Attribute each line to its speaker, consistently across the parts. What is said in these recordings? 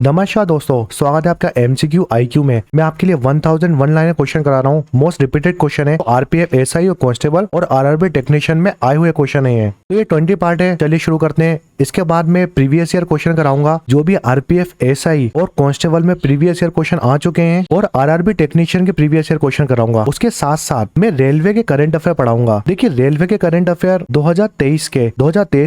Speaker 1: नमस्कार दोस्तों, स्वागत है आपका एमसीक्यू आईक्यू में। मैं आपके लिए 1001 लाइन क्वेश्चन करा रहा हूँ। मोस्ट रिपीटेड क्वेश्चन है। आरपीएफ एसआई और कांस्टेबल और आरआरबी टेक्नीशियन में आए हुए क्वेश्चन है। तो ये 20 पार्ट है। चलिए शुरू करते हैं। इसके बाद में प्रीवियस ईयर क्वेश्चन कराऊंगा। जो भी आरपीएफ एसआई और कांस्टेबल में प्रीवियस ईयर क्वेश्चन आ चुके हैं और आरआरबी टेक्नीशियन के प्रीवियस ईयर क्वेश्चन कराऊंगा। उसके साथ साथ मैं रेलवे के करंट अफेयर पढ़ाऊंगा। देखिए, रेलवे के करंट अफेयर 2023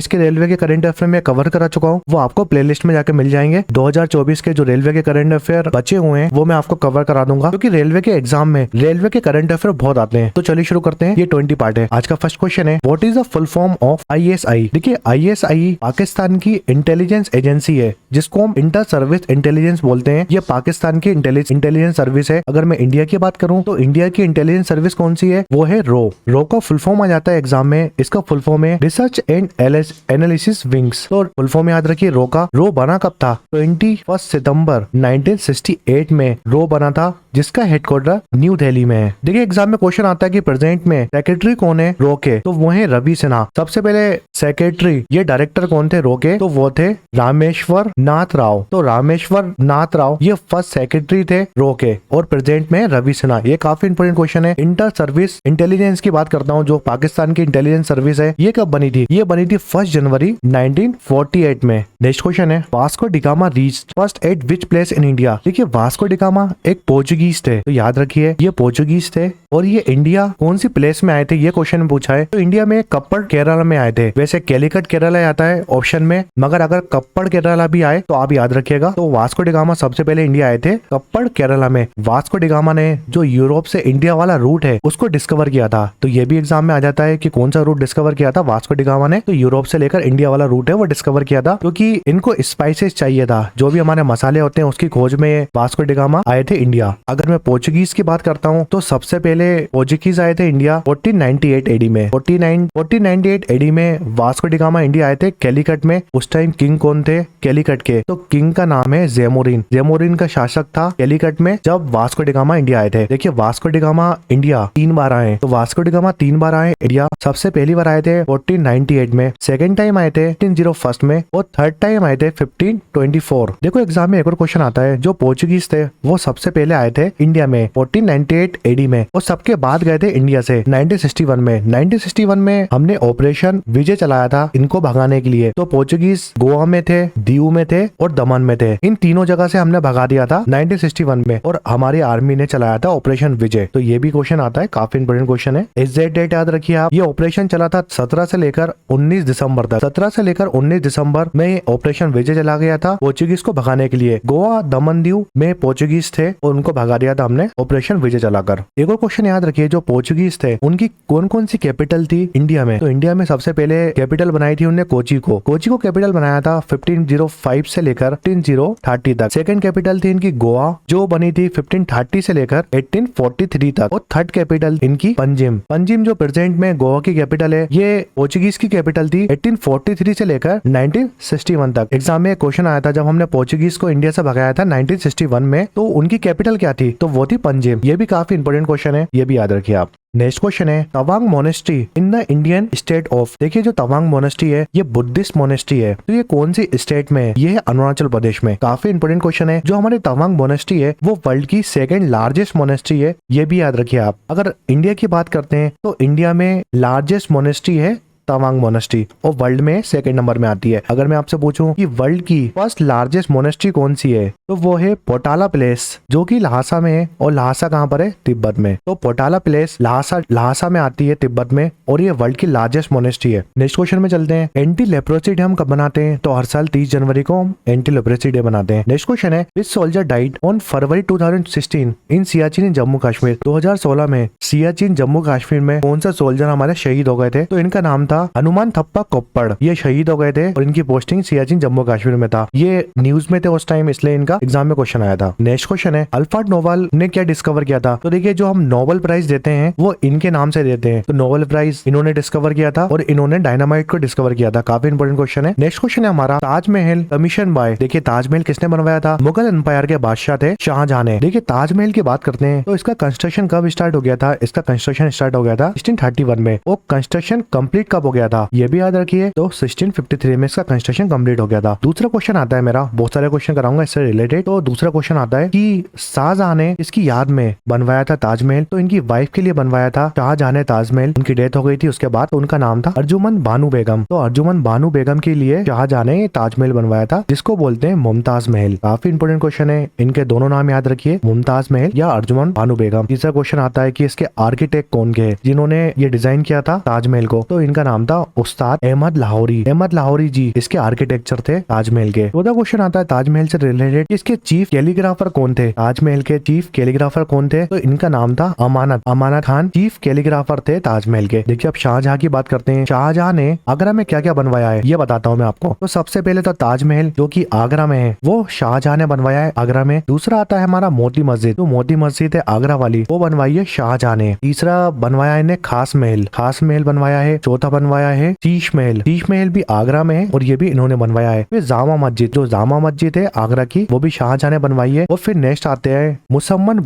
Speaker 1: के रेलवे के करंट अफेयर में कवर करा चुका हूँ। वो आपको प्लेलिस्ट में जाके मिल जाएंगे। 2024 के जो रेलवे के करंट अफेयर बचे हुए हैं वो मैं आपको कवर करा दूंगा, क्योंकि रेलवे के एग्जाम में रेलवे के करंट अफेयर बहुत आते हैं। तो चलिए शुरू करते हैं। ये 20 पार्ट है। आज का फर्स्ट क्वेश्चन है, what is the full form of ISI. देखिए, आईएसआई पाकिस्तान की इंटेलिजेंस एजेंसी है, जिसको हम इंटर सर्विस इंटेलिजेंस बोलते हैं। ये पाकिस्तान की इंटेलिजेंस सर्विस है। अगर मैं इंडिया की बात करूं तो इंडिया की इंटेलिजेंस सर्विस कौन सी है? वो है रो का फुल फॉर्म आ जाता है एग्जाम में। इसका फुल फॉर्म है रिसर्च एंड एनालिसिस विंग्स। तो फुल फॉर्म याद रखिए रो का। रो बना कब था? 21 सितंबर 1968 में रो बना था, जिसका हेडक्वार्टर न्यू दिल्ली में है। देखिए, एग्जाम में क्वेश्चन आता है कि प्रेजेंट में सेक्रेटरी कौन है रो के? तो वो है रवि सिन्हा। सबसे पहले सेक्रेटरी, ये डायरेक्टर कौन थे रो के? तो वो थे रामेश्वर नाथ राव। तो रामेश्वर नाथ राव ये फर्स्ट सेक्रेटरी थे रो के, और प्रेजेंट में रवि सिन्हा। ये काफी इंपोर्टेंट क्वेश्चन है। इंटर सर्विस इंटेलिजेंस की बात करता हूँ, जो पाकिस्तान की इंटेलिजेंस सर्विस है। ये कब बनी थी? ये बनी थी 1 जनवरी 1948 में। नेक्स्ट क्वेश्चन है, Vasco da Gama reached first eight which place in India. देखिए, वास्को डिगामा एक पोर्चुगीज थे। तो याद रखिए, ये पोर्चुगीज थे और ये इंडिया कौन सी प्लेस में आए थे, ये क्वेश्चन में पूछा है। तो इंडिया में कप्पड़ केरला में आए थे। वैसे कैलिकट केरला आता है ऑप्शन में, मगर अगर कप्पड़ केरला भी आए तो आप याद रखिएगा। तो वास्को डिगामा सबसे पहले इंडिया आए थे कप्पड़ केरला में। वास्को डिगामा ने जो यूरोप से इंडिया वाला रूट है उसको डिस्कवर किया था। तो ये भी एग्जाम में आ जाता है कि कौन सा रूट डिस्कवर किया था वास्को डिगामा ने। तो यूरोप से लेकर इंडिया वाला रूट है वो डिस्कवर किया था, क्योंकि इनको स्पाइसेस चाहिए था। जो भी हमारे मसाले होते हैं उसकी खोज में वास्को डिगामा आए थे इंडिया। अगर मैं पोर्चुगीज की बात करता हूँ तो सबसे पहले पोर्चुगीज आए थे इंडिया 1498 एडी में। 1498 एडी में वास्को डिगामा इंडिया आए थे कैलिकट में। उस टाइम किंग कौन थे कैलिकट के? तो किंग का नाम है जेमोरिन। जेमोरिन का शासक था कैलिकट में जब वास्को डिगामा इंडिया आए थे। देखिए, वास्को डिगामा इंडिया 3 बार आए। तो वास्को डिगामा 3 बार आए इंडिया। सबसे पहली बार आए थे 1498 में, सेकेंड टाइम आए थे 1501 में, और थर्ड टाइम आए थे 1524। देखो, एग्जाम में एक और क्वेश्चन आता है, जो पोर्चुगीज थे वो सबसे पहले आए थे इंडिया में 1498 एडी में, और सबके बाद गए थे इंडिया से 1961 में। 1961 में हमने ऑपरेशन विजय चलाया था इनको भगाने के लिए। तो पोर्चुगीज गोवा में थे, दीव में थे और दमन में थे। इन तीनों जगह से हमने भगा दिया था 1961 में, और हमारी आर्मी ने चलाया था ऑपरेशन विजय। तो ये भी क्वेश्चन आता है, काफी इंपोर्टेंट क्वेश्चन है। एग्जैक्ट डेट याद रखिए आप। ये ऑपरेशन चला था 17 से लेकर 19 दिसंबर तक। 17 से लेकर 19 दिसंबर में ऑपरेशन विजय चला गया था पोर्चुगीज को भगाने के लिए। गोवा दमन दीव में पोर्चुगीज थे और उनको भगा दिया था हमने ऑपरेशन विजय चलाकर। एक और क्वेश्चन याद रखिए, जो पोर्चुगीज थे उनकी कौन कौन सी कैपिटल थी इंडिया में? तो इंडिया में सबसे पहले कैपिटल बनाई थी उन्होंने कोची को। कोची को कैपिटल बनाया था 1505 से लेकर 1530 तक। सेकंड कैपिटल थी इनकी गोवा, जो बनी थी 1530 से लेकर 1843 तक। और थर्ड कैपिटल इनकी पंजिम। पंजिम जो प्रेजेंट में गोवा की कैपिटल है, ये पोर्चुगीज की कैपिटल थी 1843 से लेकर 1961 तक। एग्जाम में क्वेश्चन आया था, जब हमने पोर्चुगीज को इंडिया से भगाया था 1961 में, तो उनकी कैपिटल क्या थी? तो वो थी पंजिम। ये भी काफी इंपोर्टेंट क्वेश्चन है, ये भी याद रखिए आप। नेक्स्ट क्वेश्चन है, Tawang monastery in the Indian state of. देखिए, जो तवांग मोनेस्ट्री है ये बुद्धिस्ट मोनेस्ट्री है। तो ये कौन सी स्टेट में है? ये है अरुणाचल प्रदेश में। काफी इंपोर्टेंट क्वेश्चन है। जो हमारी तवांग मोनेस्ट्री है वो वर्ल्ड की सेकंड लार्जेस्ट मोनेस्ट्री है, ये भी याद रखिए आप। अगर इंडिया की बात करते हैं तो इंडिया में लार्जेस्ट मोनेस्ट्री है तवांग मोनेस्ट्री, और वर्ल्ड में सेकंड नंबर में आती है। अगर मैं आपसे पूछूं कि वर्ल्ड की फर्स्ट लार्जेस्ट मोनेस्ट्री कौन सी है, तो वो है पोटाला प्लेस, जो कि लहासा में है। और लहासा कहाँ पर है? तिब्बत में। तो पोटाला प्लेस लहासा में आती है तिब्बत में, और ये वर्ल्ड की लार्जेस्ट मोनेस्ट्री है। नेक्स्ट क्वेश्चन में चलते हैं, एंटी लेप्रोसी डे हम कब बनाते हैं? तो हर साल 30 जनवरी को हम एंटी लेप्रोसी डे बनाते हैं। नेक्स्ट क्वेश्चन है, विच सोल्जर डाइड ऑन फरवरी 2016 इन सियाचिन इन जम्मू कश्मीर। 2016 में सियाचिन जम्मू कश्मीर में कौन सा सोल्जर हमारे शहीद हो गए थे? तो इनका नाम था हनुमान थप्पा कोप्पड़। ये शहीद हो गए थे और इनकी पोस्टिंग सियाचिन जम्मू कश्मीर में था। ये न्यूज में थे उस टाइम, इसलिए इनका एग्जाम में क्वेश्चन आया था। नेक्स्ट क्वेश्चन है, अल्फ्रेड नोबेल ने क्या डिस्कवर किया था? तो देखिए, जो हम नोबेल प्राइज देते हैं वो इनके नाम से देते हैं। तो नोबेल प्राइज इन्होंने डिस्कवर किया था और इन्होंने डायनामाइट को डिस्कवर किया था। काफी इंपोर्टेंट क्वेश्चन है। नेक्स्ट क्वेश्चन है हमारा, ताजमहल कमीशन बाय। देखिए, ताजमहल किसने बनवाया था? मुगल एम्पायर के बादशाह थे शाहजहां ने। देखिए, ताजमहल की बात करते हैं तो इसका कंस्ट्रक्शन कब स्टार्ट हो गया था? इसका कंस्ट्रक्शन स्टार्ट हो गया था 1631 में। और कंस्ट्रक्शन कंप्लीट कब खराब हो गया था, ये भी याद रखिए। तो 1653 में इसका कंस्ट्रक्शन कंप्लीट हो गया था। दूसरा क्वेश्चन आता है मेरा, बहुत सारे क्वेश्चन कराऊंगा इससे रिलेटेड। तो दूसरा क्वेश्चन आता है कि शाहजहां ने इसकी याद में बनवाया था ताजमहल, तो इनकी वाइफ के लिए बनवाया था शाहजहां ने ताजमहल। उनकी डेथ हो गई थी उसके बाद, तो उनका नाम था अर्जुमन बानो बेगम। तो अर्जुमन बानो बेगम के लिए शाहजहां ने ताजमहल बनवाया था, जिसको बोलते हैं मुमताज महल। काफी इंपोर्टेंट क्वेश्चन है, इनके दोनों नाम याद रखिए, मुमताज महल या अर्जुमन बानो बेगम। तीसरा क्वेश्चन आता है कि इसके आर्किटेक्ट कौन के हैं जिन्होंने ये डिजाइन किया था ताजमहल को, तो इनका नाम था उस्ताद अहमद लाहौरी। अहमद लाहौरी जी इसके आर्किटेक्चर थे ताजमहल के। चौथा क्वेश्चन आता है ताजमहल से रिलेटेड, इसके चीफ कैलीग्राफर कौन थे, ताजमहल के चीफ कैलीग्राफर कौन थे, तो इनका नाम था अमानत खान चीफ कैलीग्राफर थे ताजमहल के। देखिए अब शाहजहां की बात करते हैं। शाहजहां ने आगरा में क्या क्या बनवाया है ये बताता हूँ मैं आपको। तो सबसे पहले तो ताजमहल जो कि आगरा में है वो शाहजहां ने बनवाया है आगरा में। दूसरा आता है हमारा मोती मस्जिद, तो मोती मस्जिद है आगरा वाली, वो बनवाई है शाहजहां ने। तीसरा बनवाया है इन्हें खास महल बनवाया है। चौथा बनवाया है शीश महल भी आगरा में है और ये भी इन्होंने बनवाया है। फिर जामा मस्जिद, जो जामा मस्जिद है आगरा की, वो भी शाहजहां ने बनवाई है। और फिर नेक्स्ट आते हैं मुसम्मन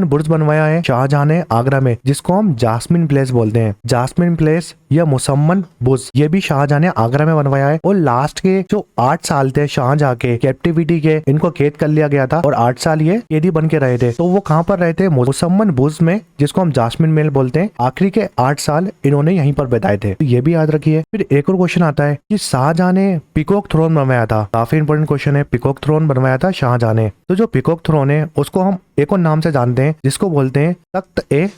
Speaker 1: बुर्ज बनवाया है शाहजहां ने आगरा में, जिसको हम जास्मिन प्लेस बोलते हैं। जास्मिन प्लेस या मुसम्मन बुर्ज, ये भी शाहजहां ने आगरा में बनवाया है। और लास्ट के जो 8 साल थे शाहजहां के कैप्टिविटी के, इनको कैद कर लिया गया था और 8 साल ये कैदी बन के रहे थे। तो वो कहाँ पर रहे थे, मुसम्मन बुर्ज में, जिसको हम जास्मिन महल बोलते हैं। आखिरी के 8 साल इन्होंने यहीं पर बिताए थे, तो ये भी याद रखिए। फिर एक और क्वेश्चन आता है कि शाहजहां ने पीकॉक थ्रोन बनवाया था। काफी इंपोर्टेंट क्वेश्चन है, पीकॉक थ्रोन बनवाया था शाहजहां ने। तो जो पीकॉक थ्रोन है उसको हम एक और नाम से जानते हैं, जिसको बोलते हैं तख्त ए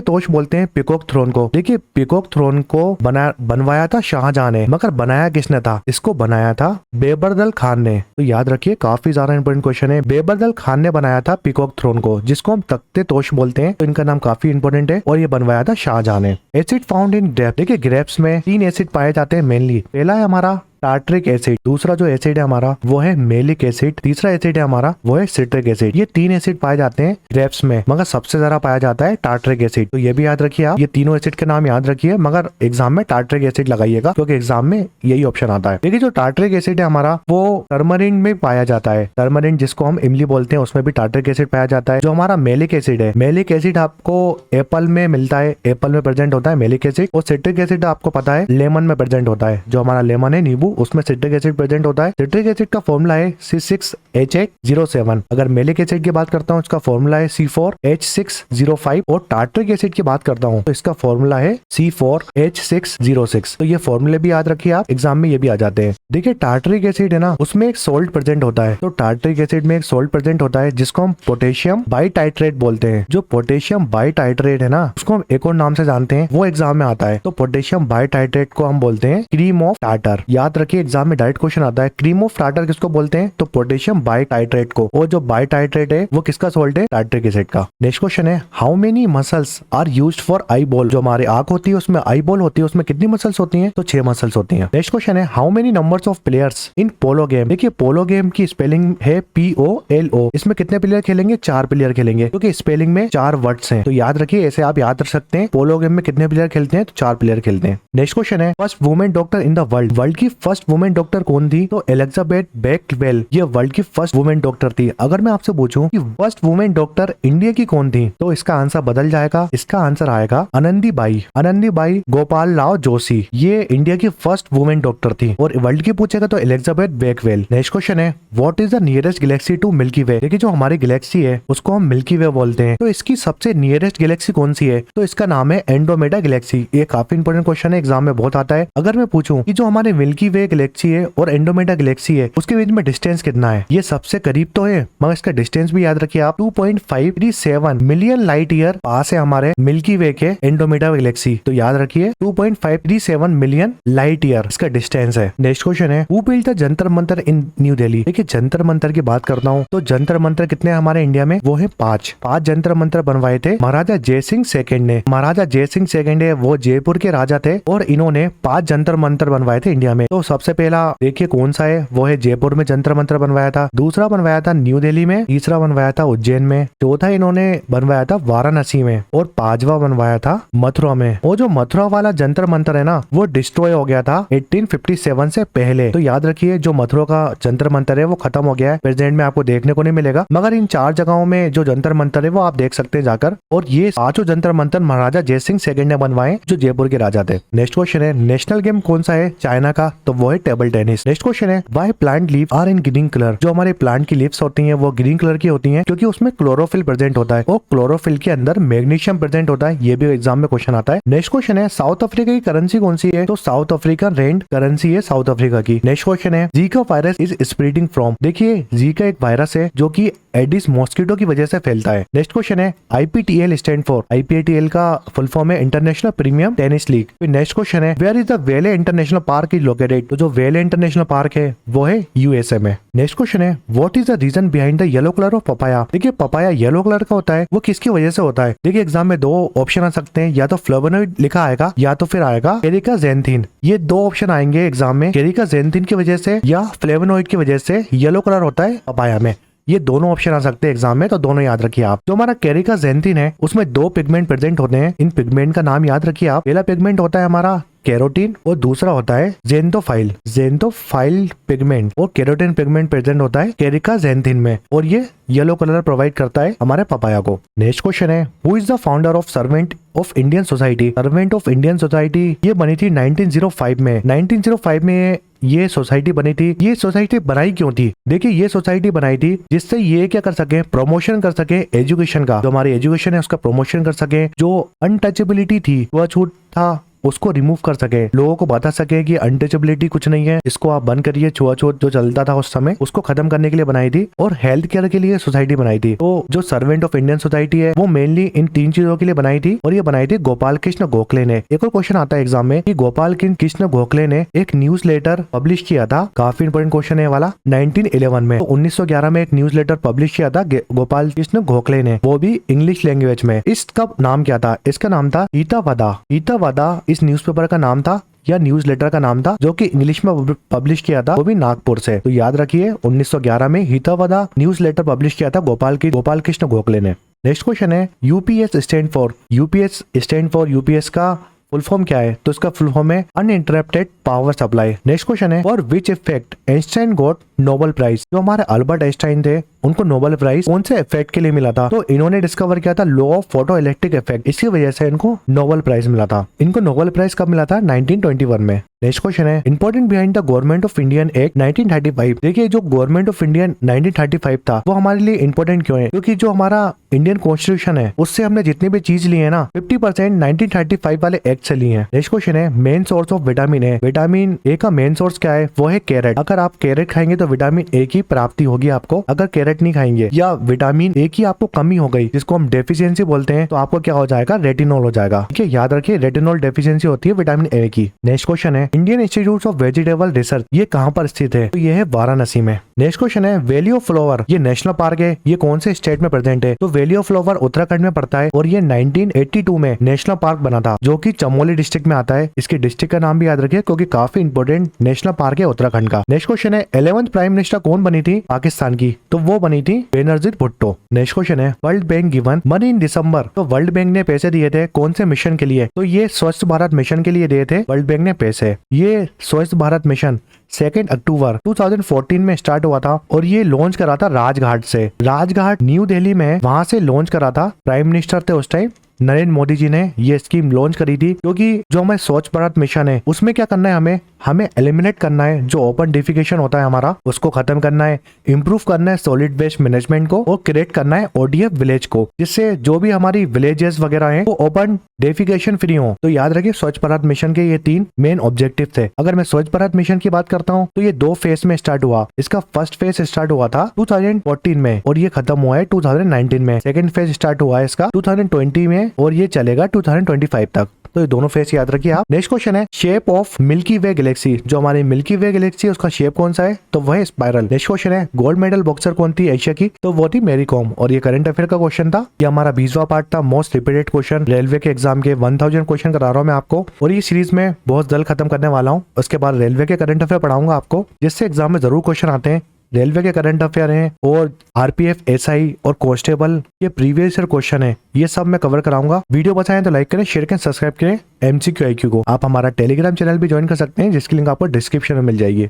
Speaker 1: तोश बोलते हैं पीकॉक थ्रोन को। देखिए पीकॉक थ्रोन को बनवाया था शाहजहां ने, मगर बनाया किसने था, इसको बनाया था बेबरदल खान ने। तो याद रखिए काफी ज्यादा इंपोर्टेंट क्वेश्चन है। बेबरदल खान ने बनाया था पीकॉक थ्रोन को, जिसको हम तख्त ए तोश बोलते हैं। तो इनका नाम काफी इंपोर्टेंट है और ये बनवाया था शाहजहां ने। एसिड फाउंड इन ग्रेप्स, देखिए ग्रेप्स में 3 एसिड पाए जाते हैं मेनली। पहला है हमारा टार्ट्रिक एसिड, दूसरा जो एसिड है हमारा वो है मेलिक एसिड, तीसरा एसिड है हमारा वो है सिट्रिक एसिड। ये 3 एसिड पाए जाते हैं ग्रेप्स में, मगर सबसे ज्यादा पाया जाता है टार्ट्रिक एसिड। तो ये भी याद रखिए आप, ये तीनों एसिड के नाम याद रखिए, मगर एग्जाम में टार्ट्रिक एसिड लगाइएगा क्योंकि एग्जाम में यही ऑप्शन आता है। देखिए जो टार्ट्रिक एसिड है हमारा वो टर्मरिन में पाया जाता है। टर्मरिन जिसको हम इमली बोलते हैं, उसमें भी टार्ट्रिक एसिड पाया जाता है। जो हमारा मेलिक एसिड है, मेलिक एसिड आपको एप्पल में मिलता है, एप्पल में प्रेजेंट होता है मेलिक एसिड। और सिट्रिक एसिड आपको पता है लेमन में प्रेजेंट होता है। जो हमारा लेमन है नींबू, उसमें सिट्रिक एसिड प्रेजेंट होता है। सिट्रिक एसिड का फॉर्मूला है C6H807। अगर मेलिक एसिड की बात करता हूँ, इसका फॉर्मूला है C4H605। और टार्ट्रिक एसिड की बात करता हूँ तो इसका फॉर्मूला है C4H606। तो ये फॉर्मूले भी याद रखिए आप, एग्जाम में ये भी आ जाते हैं। देखिए टार्ट्रिक एसिड है ना, उसमें एक सोल्ट प्रेजेंट होता है। तो टार्ट्रिक एसिड में एक सोल्ट प्रेजेंट होता है जिसको हम पोटेशियम बाइटाइट्रेट बोलते हैं। जो पोटेशियम बाइटाइट्रेट है ना, उसको हम एक और नाम से जानते हैं, वो एग्जाम में आता है। तो पोटेशियम बाइटाइट्रेट को हम बोलते हैं क्रीम ऑफ टार्टर। याद रखिए एग्जाम में डायरेक्ट क्वेश्चन आता है, क्रीम ऑफ टार्टर किसको बोलते हैं, तो पोटेशियम बाइटाइट्रेट को। और जो बाइटाइट्रेट है वो किसका सोल्ट है, टार्ट्रिक एसिड का। नेक्स्ट क्वेश्चन है, how many muscles are used for eye ball. जो हमारी आंख होती है उसमें आई बॉल होती है, उसमें कितनी मसल्स होती हैं, तो 6 मसल्स होती हैं। नेक्स्ट क्वेश्चन है, how many numbers of players in polo game. देखिए पोलो गेम की स्पेलिंग है POLO। इसमें कितने प्लेयर खेलेंगे, 4 प्लेयर खेलेंगे, क्योंकि स्पेलिंग में 4 वर्ड्स हैं। तो याद रखिए, ऐसे आप याद रख सकते हैं, पोलो गेम में कितने प्लेयर खेलते हैं, तो 4 प्लेयर खेलते हैं। नेक्स्ट क्वेश्चन है, first women doctor in the world. World की फर्स्ट वुमेन डॉक्टर कौन थी, तो एलिजाबेथ बेकवेल, ये वर्ल्ड की फर्स्ट वुमेन डॉक्टर थी। अगर मैं आपसे पूछूं कि फर्स्ट वुमेन डॉक्टर इंडिया की कौन थी, तो इसका आंसर बदल जाएगा। इसका आंसर आएगा आनंदीबाई गोपाल राव जोशी। ये इंडिया की फर्स्ट वुमेन डॉक्टर थी। और वर्ल्ड की पूछेगा तो एलिजाबेथ बेकवेल। नेक्स्ट क्वेश्चन है, what is the nearest galaxy to Milky Way. देखिए जो हमारी गैलेक्सी है उसको हम मिल्की वे बोलते हैं। तो इसकी सबसे नियरेस्ट गैलेक्सी कौन सी है, तो इसका नाम है एंड्रोमेडा गैलेक्सी। ये काफी इंपोर्टेंट क्वेश्चन है, एग्जाम में बहुत आता है। अगर मैं पूछूं कि जो हमारे मिल्की वे गैलेक्सी है और एंड्रोमेडा गैलेक्सी है, उसके बीच में डिस्टेंस कितना है, ये सबसे करीब तो है, मगर इसका डिस्टेंस भी याद रखिए आप, 2.537 मिलियन लाइट ईयर पास है हमारे मिल्की वे के एंड्रोमेडा गैलेक्सी। तो याद रखिए 2.537 मिलियन लाइट ईयर इसका डिस्टेंस है। नेक्स्ट क्वेश्चन है, who built the Jantar Mantar in new Delhi. देखिए जंतर मंतर की बात करता हूँ तो जंतर मंतर कितने हमारे इंडिया में, वो है 5 जंतर मंतर बनवाए थे महाराजा जय सिंह सेकंड ने। महाराजा जय सिंह सेकंड है वो जयपुर के राजा थे और इन्होंने 5 जंतर मंतर बनवाए थे इंडिया में। तो सबसे पहला देखिए कौन सा है, वो है जयपुर में जंतर मंतर बनवाया था, दूसरा बनवाया था न्यू दिल्ली में, तीसरा बनवाया था उज्जैन में, चौथा इन्होंने बनवाया था वाराणसी में और पांचवा बनवाया था मथुरा में। और जो मथुरा वाला जंतर मंतर है ना वो डिस्ट्रॉय हो गया था 1857 से पहले। तो याद रखिए जो मथुरा का जंतर मंतर है वो खत्म हो गया है, प्रेजेंट में आपको देखने को नहीं मिलेगा, मगर इन 4 जगहों में जो जंतर मंतर है वो आप देख सकते हैं जाकर। और ये 5 जंतर मंतर महाराजा जय सिंह सेकंड ने बनवाए जो जयपुर के राजा थे। नेक्स्ट क्वेश्चन है नेशनल गेम कौन सा है चाइना का, तो वो है टेबल टेनिस। नेक्स्ट क्वेश्चन है why plant leaf are in green colour, जो हमारे प्लांट की लीव्स होती हैं वो ग्रीन कलर की होती हैं क्योंकि उसमें क्लोरोफिल प्रेजेंट होता है और क्लोरोफिल के अंदर मैग्नीशियम प्रेजेंट होता है, ये भी एग्जाम में क्वेश्चन आता है। नेक्स्ट क्वेश्चन है साउथ अफ्रीका की करेंसी कौन सी है, तो साउथ अफ्रीकन रेंड करेंसी है साउथ अफ्रीका की। नेक्स्ट क्वेश्चन है Zika virus is spreading from, देखिए जीका एक वायरस है जो कि एडिस मॉस्किटो की वजह से फैलता है। नेक्स्ट क्वेश्चन है IPTL स्टैंड फॉर, IPTL का फुल फॉर्म है इंटरनेशनल प्रीमियम टेनिस लीग। फिर नेक्स्ट क्वेश्चन है वेयर इज द वेले इंटरनेशनल पार्क इज लोकेटेड, तो जो वेले इंटरनेशनल पार्क है वो है USA में। नेक्स्ट क्वेश्चन है what is the reason behind the yellow colour of papaya, देखिए पपाया येलो कलर का होता है वो किसकी वजह से होता है, देखिए एग्जाम में 2 ऑप्शन आ सकते हैं, या तो फ्लेवोनोइड लिखा आएगा या तो फिर आएगा केरिका ज़ैंथिन, ये 2 ऑप्शन आएंगे एग्जाम में, केरिका ज़ैंथिन की वजह से या फ्लेवोनोइड की वजह से येलो कलर होता है पपाया में, ये दोनों ऑप्शन आ सकते हैं एग्जाम में, तो दोनों याद रखिए आप। जो हमारा केरिका ज़ैंथिन है उसमें 2 पिगमेंट प्रेजेंट होते हैं, इन पिगमेंट का नाम याद रखिए आप। पहला पिगमेंट होता है हमारा कैरोटीन और दूसरा होता है ज़ेंथोफाइल पिगमेंट, और कैरोटीन पिगमेंट प्रेजेंट होता है केरिका ज़ैंथिन में और ये येलो कलर प्रोवाइड करता है हमारे पपाया को। नेक्स्ट क्वेश्चन है who is the founder of servant of Indian society, servant of Indian society ये बनी थी 1905 में। 1905 में ये सोसाइटी बनी थी। ये सोसाइटी बनाई क्यों थी, देखिए ये सोसाइटी बनाई थी जिससे ये क्या कर सके, प्रमोशन कर सके एजुकेशन का, जो हमारी एजुकेशन है उसका प्रमोशन कर सके, जो अनटचेबिलिटी थी वह छूट था उसको रिमूव कर सके, लोगों को बता सके कि अनटचेबिलिटी कुछ नहीं है, इसको आप बंद करिए, छुआछूत जो चलता था उस समय उसको खत्म करने के लिए बनाई थी, और हेल्थ केयर के लिए सोसाइटी बनाई थी। तो जो सर्वेंट ऑफ इंडियन सोसाइटी है वो मेनली इन 3 चीजों के लिए बनाई थी और ये बनाई थी गोपाल कृष्ण गोखले ने। एक और क्वेश्चन आता है एग्जाम में कि गोपाल कृष्ण गोखले ने एक न्यूज लेटर पब्लिश किया था, काफी इंपोर्टेंट क्वेश्चन है वाला, 1911 में। तो 1911 में एक न्यूज लेटर पब्लिश किया था गोपाल कृष्ण गोखले ने, वो भी इंग्लिश लैंग्वेज में। इसका नाम क्या था, इसका नाम था हितवादा। इस न्यूज़पेपर का नाम था या न्यूज लेटर का नाम था जो कि इंग्लिश में पब्लिश किया था, वो भी नागपुर से। तो याद रखिए 1911 में हितवादा न्यूज लेटर पब्लिश किया था गोपाल कृष्ण गोखले ने। नेक्स्ट क्वेश्चन है यूपीएस स्टैंड फॉर यूपीएस का फुल फॉर्म क्या है, तो इसका फुल फॉर्म है uninterrupted power supply. Next question है for which effect Einstein got Nobel prize, जो हमारे अल्बर्ट आइंस्टाइन थे उनको नोबेल प्राइज कौन से इफेक्ट के लिए मिला था, तो इन्होंने डिस्कवर किया था law of photo electric effect, इसकी वजह से इनको नोबेल प्राइज मिला था। इनको नोबेल प्राइज कब मिला था, 1921 में। नेक्स्ट क्वेश्चन है important behind the government of Indian act 1935, देखिए जो गवर्नमेंट ऑफ इंडियन 1935 था वो हमारे लिए इंपोर्टेंट क्यों है, क्योंकि जो हमारा इंडियन कॉन्स्टिट्यूशन है उससे हमने जितनी भी चीज ली है ना 50% 1935 वाले एक्ट से ली है। नेक्स्ट क्वेश्चन है main source of vitamin A, vitamin A का मेन सोर्स क्या है, वो है कैरेट। अगर आप कैरेट खाएंगे तो विटामिन ए की प्राप्ति होगी आपको, अगर कैरेट नहीं खाएंगे या विटामिन ए की आपको कमी हो गई जिसको हम डेफिशिएंसी बोलते हैं, तो आपको क्या हो जाएगा, रेटिनॉल हो जाएगा। ठीक है, याद रखिए रेटिनॉल डेफिशिएंसी होती है विटामिन ए की। नेक्स्ट क्वेश्चन है Indian institute of vegetable research ये कहाँ पर स्थित है, तो ये है वाराणसी में। नेक्स्ट क्वेश्चन है वैली ऑफ फ्लावर, ये नेशनल पार्क है, ये कौन से स्टेट में प्रेजेंट है, तो वैली ऑफ फ्लावर उत्तराखंड में पड़ता है और ये 1982 में नेशनल पार्क बना था जो कि चमोली डिस्ट्रिक्ट में आता है। इसके डिस्ट्रिक्ट का नाम भी याद रखिए क्योंकि काफी इंपोर्टेंट नेशनल पार्क है उत्तराखंड का। नेक्स्ट क्वेश्चन है 11th प्राइम मिनिस्टर कौन बनी थी पाकिस्तान की, तो वो बनी थी बेनजीर भुट्टो। नेक्स्ट क्वेश्चन है World Bank given money in December, तो वर्ल्ड बैंक ने पैसे दिए थे कौन से मिशन के लिए, तो ये स्वच्छ भारत मिशन के लिए दिए थे वर्ल्ड बैंक ने पैसे। ये स्वच्छ भारत मिशन 2 अक्टूबर 2014 में स्टार्ट हुआ था और ये लॉन्च करा था राजघाट से, राजघाट न्यू दिल्ली में, वहां से लॉन्च करा था। प्राइम मिनिस्टर थे उस टाइम नरेंद्र मोदी जी ने ये स्कीम लॉन्च करी थी, क्योंकि जो हमारे स्वच्छ भारत मिशन है उसमें क्या करना है, हमें एलिमिनेट करना है जो ओपन डिफिकेशन होता है हमारा, उसको खत्म करना है, इम्प्रूव करना है सॉलिड वेस्ट मैनेजमेंट को और क्रिएट करना है ODF विलेज को, जिससे जो भी हमारी विलेजेस वगैरह हैं वो ओपन डेफिकेशन फ्री हो। तो याद रखिए स्वच्छ भारत मिशन के ये 3 मेन ऑब्जेक्टिव थे। अगर मैं स्वच्छ भारत मिशन की बात करता हूँ तो ये 2 फेज में स्टार्ट हुआ। इसका फर्स्ट फेज स्टार्ट हुआ था 2014 में और ये खत्म हुआ है 2019 में। सेकेंड फेज स्टार्ट हुआ है इसका 2020 में और ये चलेगा 2025 तक। तो ये दोनों फेस याद रखिए आप। नेक्स्ट क्वेश्चन है shape of milky way Galaxy, जो हमारी मिल्की वे गैलेक्सी है उसका शेप कौन सा है, तो वह है स्पाइरल। नेक्स्ट क्वेश्चन है गोल्ड मेडल बॉक्सर कौन थी एशिया की, तो वो थी मैरी कॉम। और ये करंट अफेयर का क्वेश्चन था। ये हमारा 20वां पार्ट था, मोस्ट रिपीटेड क्वेश्चन रेलवे के एग्जाम के 1000 क्वेश्चन करा रहा हूँ मैं आपको, और ये सीरीज में बहुत जल्द खत्म करने वाला हूँ। उसके बाद रेलवे के करंट अफेयर पढ़ाऊंगा आपको, जिससे एग्जाम में जरूर क्वेश्चन आते हैं। रेलवे के करंट अफेयर हैं और आरपीएफ, एसआई और कांस्टेबल ये प्रीवियस ईयर क्वेश्चन है, ये सब मैं कवर कराऊंगा। वीडियो पसंद है तो लाइक करें, शेयर करें, सब्सक्राइब करें एमसीक्यू आईक्यू को। आप हमारा टेलीग्राम चैनल भी ज्वाइन कर सकते हैं, जिसकी लिंक आपको डिस्क्रिप्शन में मिल जाएगी।